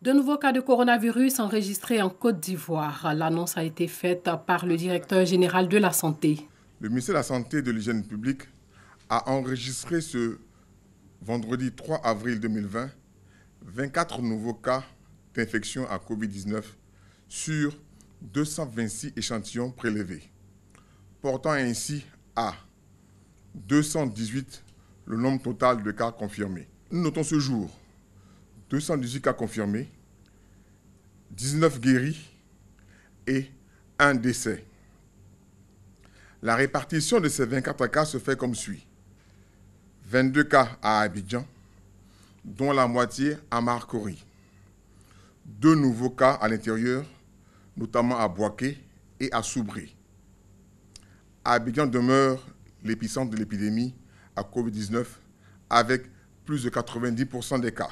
De nouveaux cas de coronavirus enregistrés en Côte d'Ivoire. L'annonce a été faite par le directeur général de la Santé. Le ministère de la Santé et de l'Hygiène publique a enregistré ce vendredi 3 avril 2020 24 nouveaux cas d'infection à Covid-19 sur 226 échantillons prélevés, portant ainsi à 218 le nombre total de cas confirmés. Nous notons ce jour 218 cas confirmés, 19 guéris et 1 décès. La répartition de ces 24 cas se fait comme suit. 22 cas à Abidjan, dont la moitié à Marcory. 2 nouveaux cas à l'intérieur, notamment à Boaké et à Soubré. Abidjan demeure l'épicentre de l'épidémie à Covid-19 avec plus de 90% des cas.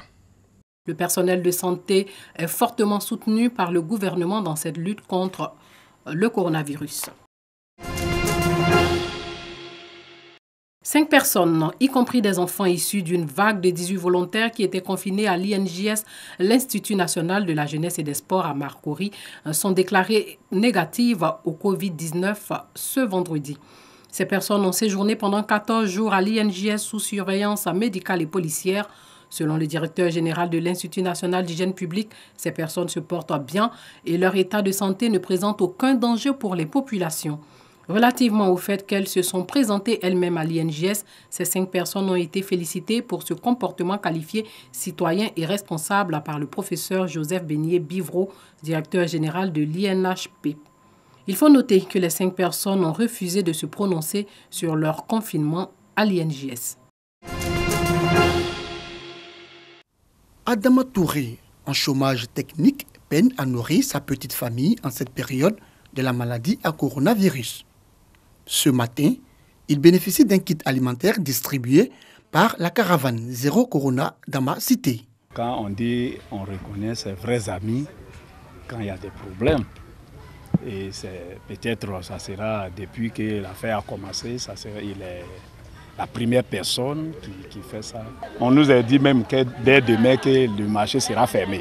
Le personnel de santé est fortement soutenu par le gouvernement dans cette lutte contre le coronavirus. 5 personnes, y compris des enfants issus d'une vague de 18 volontaires qui étaient confinés à l'INJS, l'Institut national de la jeunesse et des sports à Marcory, sont déclarées négatives au Covid-19 ce vendredi. Ces personnes ont séjourné pendant 14 jours à l'INJS sous surveillance médicale et policière. Selon le directeur général de l'Institut national d'hygiène publique, ces personnes se portent bien et leur état de santé ne présente aucun danger pour les populations. Relativement au fait qu'elles se sont présentées elles-mêmes à l'INJS, ces 5 personnes ont été félicitées pour ce comportement qualifié citoyen et responsable par le professeur Joseph Beignet-Bivreau, directeur général de l'INHP. Il faut noter que les 5 personnes ont refusé de se prononcer sur leur confinement à l'INJS. Adama Touré, en chômage technique, peine à nourrir sa petite famille en cette période de la maladie à coronavirus. Ce matin, il bénéficie d'un kit alimentaire distribué par la caravane Zéro Corona dans ma cité. Quand on dit on reconnaît ses vrais amis quand il y a des problèmes. Et c'est peut-être ça sera depuis que l'affaire a commencé, il est la première personne qui fait ça. On nous a dit même que dès demain que le marché sera fermé.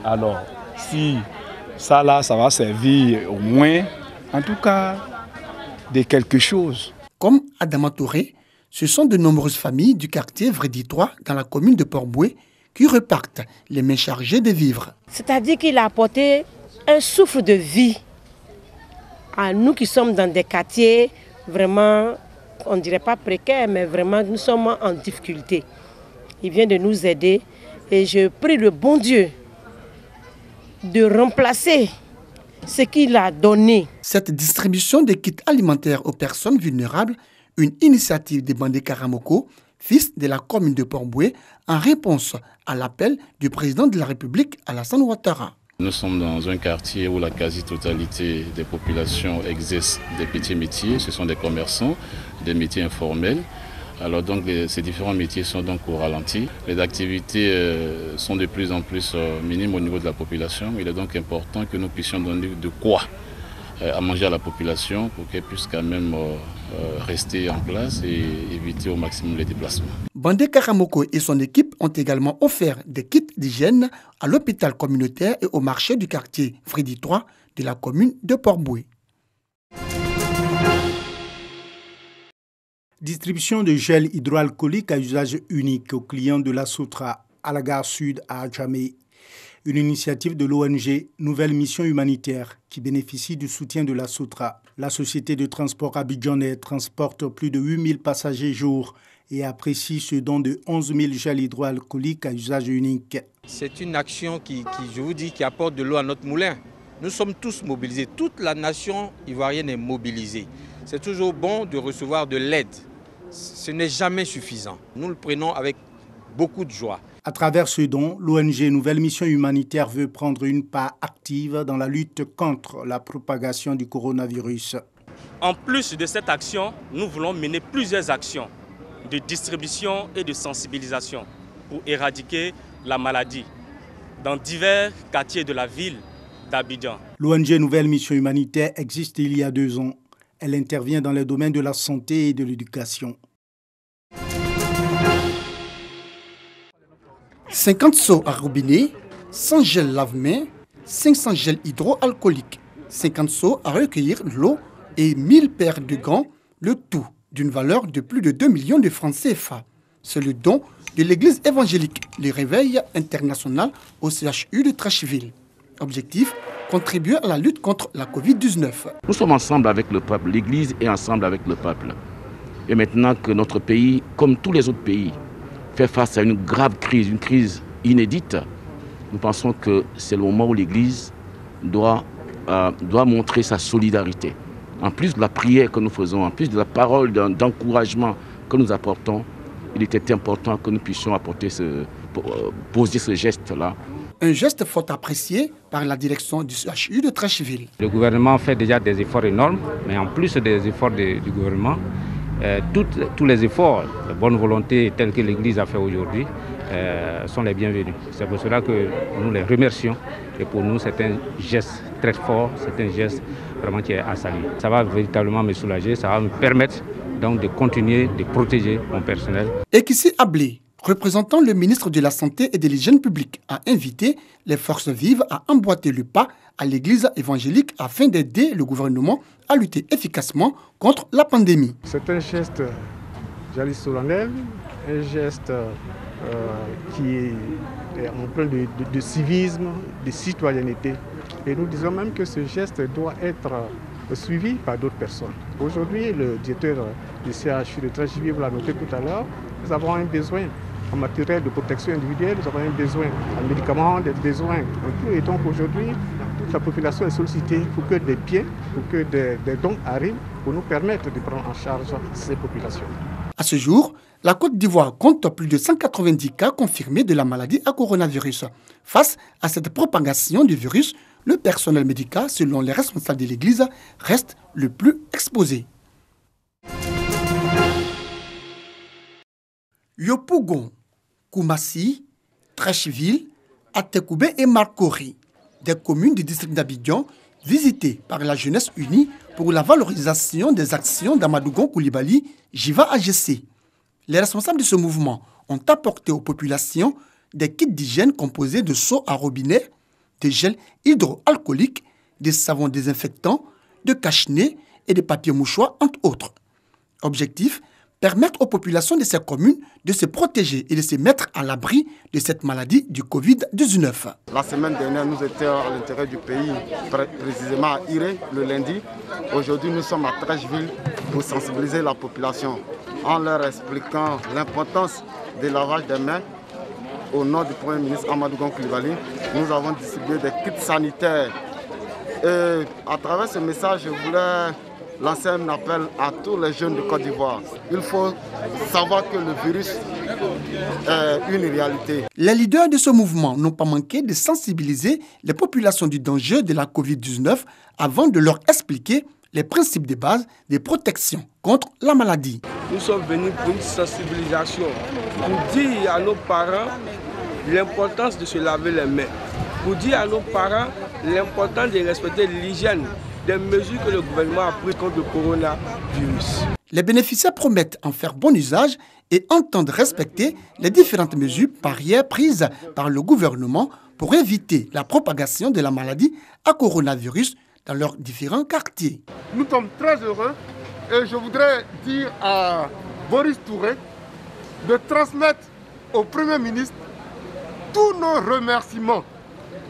Alors si ça là, ça va servir au moins, en tout cas, de quelque chose. Comme Adama Touré, ce sont de nombreuses familles du quartier Vredi 3 dans la commune de Port-Boué qui repartent les mains chargées de vivres. C'est-à-dire qu'il a apporté un souffle de vie à nous qui sommes dans des quartiers vraiment, on ne dirait pas précaires, mais vraiment nous sommes en difficulté. Il vient de nous aider et je prie le bon Dieu de remplacer ce qu'il a donné. Cette distribution de kits alimentaires aux personnes vulnérables, une initiative de Bandé Karamoko, fils de la commune de Port-Boué, en réponse à l'appel du président de la République, Alassane Ouattara. Nous sommes dans un quartier où la quasi-totalité des populations exercent des petits métiers. Ce sont des commerçants, des métiers informels. Alors donc ces différents métiers sont donc au ralenti. Les activités sont de plus en plus minimes au niveau de la population. Il est donc important que nous puissions donner de quoi à manger à la population pour qu'elle puisse quand même rester en place et éviter au maximum les déplacements. Bandé Karamoko et son équipe ont également offert des kits d'hygiène à l'hôpital communautaire et au marché du quartier Vredi 3 de la commune de Port-Boué. Distribution de gel hydroalcoolique à usage unique aux clients de la Sotra à la gare sud à Adjamé. Une initiative de l'ONG Nouvelle Mission Humanitaire qui bénéficie du soutien de la Sotra. La société de transport abidjanais transporte plus de 8000 passagers jour et apprécie ce don de 11 000 gels hydroalcooliques à usage unique. C'est une action qui apporte de l'eau à notre moulin. Nous sommes tous mobilisés, toute la nation ivoirienne est mobilisée. C'est toujours bon de recevoir de l'aide. Ce n'est jamais suffisant. Nous le prenons avec beaucoup de joie. À travers ce don, l'ONG Nouvelle Mission Humanitaire veut prendre une part active dans la lutte contre la propagation du coronavirus. En plus de cette action, nous voulons mener plusieurs actions de distribution et de sensibilisation pour éradiquer la maladie dans divers quartiers de la ville d'Abidjan. L'ONG Nouvelle Mission Humanitaire existe il y a 2 ans. Elle intervient dans les domaines de la santé et de l'éducation. 50 seaux à robinet, 100 gels lave-mains, 500 gels hydroalcooliques, 50 seaux à recueillir l'eau et 1000 paires de gants, le tout d'une valeur de plus de 2 millions de francs CFA. C'est le don de l'église évangélique, le Réveil international au CHU de Trècheville. Objectif, contribuer à la lutte contre la Covid-19. Nous sommes ensemble avec le peuple, l'église est ensemble avec le peuple. Et maintenant que notre pays, comme tous les autres pays, fait face à une grave crise, une crise inédite, nous pensons que c'est le moment où l'église doit montrer sa solidarité. En plus de la prière que nous faisons, en plus de la parole d'encouragement que nous apportons, il était important que nous puissions poser ce geste-là. Un geste fort apprécié par la direction du CHU de Trècheville. Le gouvernement fait déjà des efforts énormes, mais en plus des efforts du gouvernement, tous les efforts de bonne volonté tels que l'Église a fait aujourd'hui sont les bienvenus. C'est pour cela que nous les remercions. Et pour nous, c'est un geste très fort, c'est un geste vraiment qui est à saluer. Ça va véritablement me soulager, ça va me permettre donc de continuer de protéger mon personnel. Ekissi Ablé, représentant le ministre de la Santé et de l'Hygiène publique, a invité les forces vives à emboîter le pas à l'église évangélique afin d'aider le gouvernement à lutter efficacement contre la pandémie. C'est un geste, j'allais solennel, un geste qui est empreint de civisme, de citoyenneté. Et nous disons même que ce geste doit être suivi par d'autres personnes. Aujourd'hui, le directeur du CHU de Trècheville l'a noté tout à l'heure, nous avons un besoin en matériel de protection individuelle, nous avons un besoin en médicaments, des besoins en tout. Et donc aujourd'hui, toute la population est sollicitée pour que des biens, pour que des dons arrivent pour nous permettre de prendre en charge ces populations. À ce jour, la Côte d'Ivoire compte plus de 190 cas confirmés de la maladie à coronavirus. Face à cette propagation du virus, le personnel médical, selon les responsables de l'Église, reste le plus exposé. Yopougon, Koumassi, Trècheville, Atekoubé et Marcory, des communes du district d'Abidjan visitées par la Jeunesse Unie pour la valorisation des actions d'Amadougon Koulibaly, Jiva AGC. Les responsables de ce mouvement ont apporté aux populations des kits d'hygiène composés de seaux à robinet, de gel hydroalcoolique, des savons désinfectants, de cache-nez et de papier mouchoir, entre autres. Objectif, permettre aux populations de ces communes de se protéger et de se mettre à l'abri de cette maladie du Covid-19. La semaine dernière, nous étions à l'intérieur du pays, précisément à Iré, le lundi. Aujourd'hui, nous sommes à Trècheville pour sensibiliser la population en leur expliquant l'importance du lavage des mains. Au nom du Premier ministre Amadougon Koulibaly, nous avons distribué des kits sanitaires. Et à travers ce message, je voulais lancer un appel à tous les jeunes de Côte d'Ivoire. Il faut savoir que le virus est une réalité. Les leaders de ce mouvement n'ont pas manqué de sensibiliser les populations du danger de la Covid-19 avant de leur expliquer les principes de base de protection contre la maladie. Nous sommes venus pour une sensibilisation, pour dire à nos parents l'importance de se laver les mains, pour dire à nos parents l'importance de respecter l'hygiène, des mesures que le gouvernement a prises contre le coronavirus. Les bénéficiaires promettent en faire bon usage et entendent respecter les différentes mesures barrières prises par le gouvernement pour éviter la propagation de la maladie à coronavirus dans leurs différents quartiers. Nous sommes très heureux et je voudrais dire à Boris Touré de transmettre au Premier ministre tous nos remerciements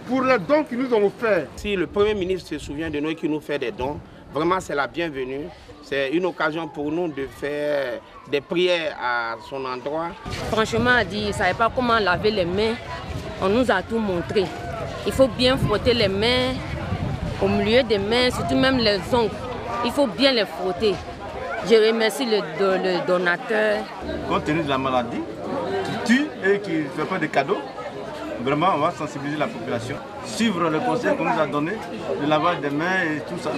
pour les dons qu'ils nous ont offerts. Si le Premier ministre se souvient de nous et qu'il nous fait des dons, vraiment c'est la bienvenue. C'est une occasion pour nous de faire des prières à son endroit. Franchement, il ne savait pas comment laver les mains. On nous a tout montré. Il faut bien frotter les mains, au milieu des mains, surtout même les ongles. Il faut bien les frotter. Je remercie le donateur. Compte tenu de la maladie, qui tue et qui ne fait pas de cadeaux, vraiment, on va sensibiliser la population, suivre le conseil qu'on nous a donné, le lavage des mains et tout ça.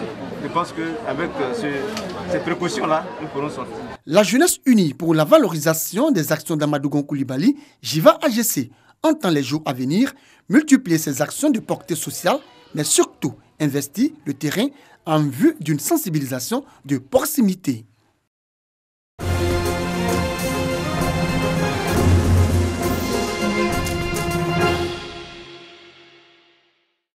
Je pense qu'avec ces précautions-là, nous pourrons sortir. La Jeunesse Unie pour la valorisation des actions d'Amadougon Koulibaly, Jiva AGC, entend les jours à venir multiplier ses actions de portée sociale, mais surtout investir le terrain en vue d'une sensibilisation de proximité.